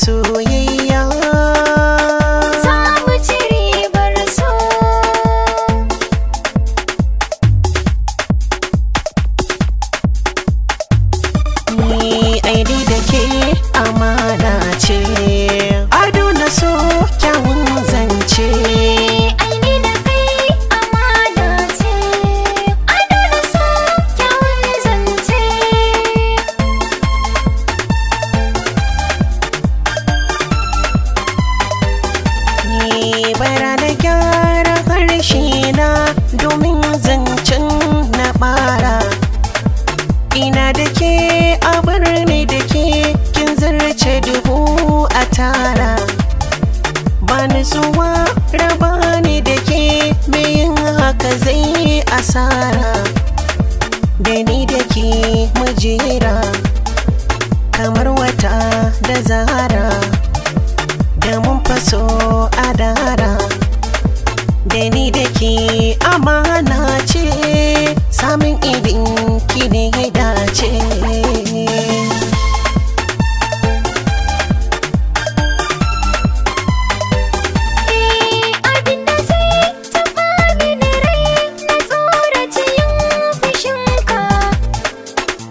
soyayya za mu ci ribar so. ni aini da ke amana ce, ado na so kyawun zance. Aini da kai amana ce, ado na so kyawun zance. Ni bara da gyara harshe na domin zancen na bara. Ina da ke a birni da ke kin zarce dubu a tara. Ba zuwa raba ni da ke mai yin haka zai asara. Da ni da ke mujera kamar wata da zara, da mun faso a dara. Da ni da ke amana ce, samun idin ki ne ya dace. Abinda zai taɓa mini rai na tsoraci yin fushinka,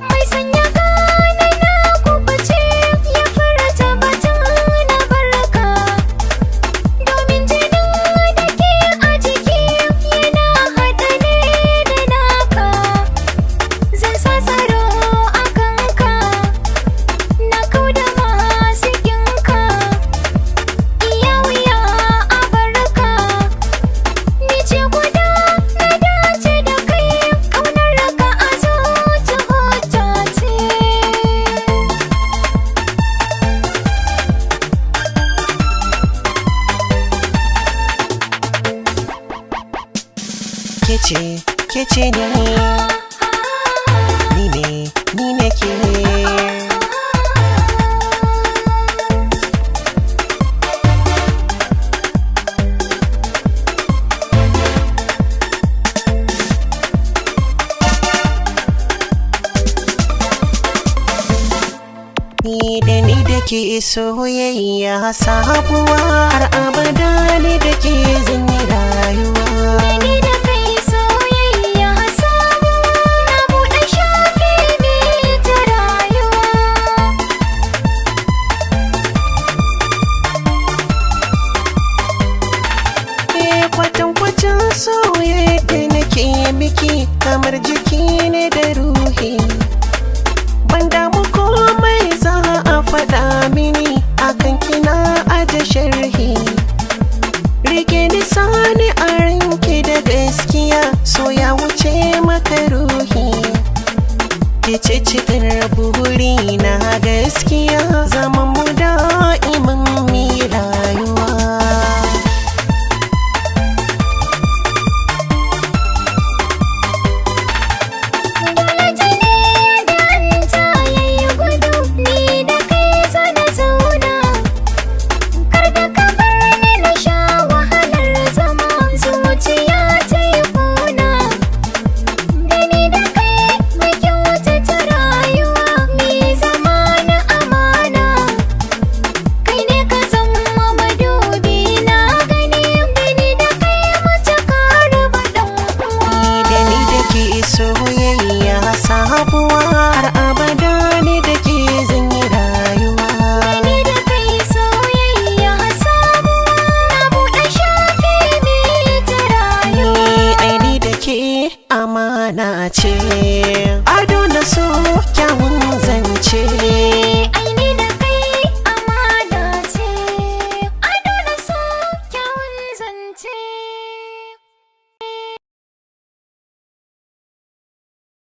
mai sanya gane na kubuce ya furta batun na barka. Domin jinin da ke a jiki yana haɗa ne da naka, zan sa tsaro a kanka na kauda masu kinka. Iya wuya a barka, ni ce guda na dace da kai, ƙaunar ka a zuci hujja ce. Kece ni ne ke. Ni da ke soyayya sabuwa, har abada ni da ke zan yi rayuwa. Ni da kai soyayya sabuwa, na buɗe shafi biyu ta rayuwa. Kwatankwacin soyayya da nake miki kamar jiki ne da ruhi. Ban damu komai za a faɗa mini akan kina aje sharhi. Rike ni sani a ranki da gaskiya, so ya wuce maka ruhi. Ke ce cikin buri na gaskiya, zaman mu da'iman mi rayuwa. Dole jini da hanta yayi gudu, ni da kai zo na zauna. Kar da ka bar ni na sha wahalar zama, zuciya ta yi kuna. Da ni da kai mu kyautata rayuwa, mi zama na amana. Kai ne ka zama madubi na gani, da ni da kai mu cika raba ɗan uwa. Da ni da ke soyayya sabuwa, har abada ni da ke zan yi rayuwa. Ni da kai soyayya sabuwa, na buɗe shafi biyu ta rayuwa. Ni aini da ke amana ce.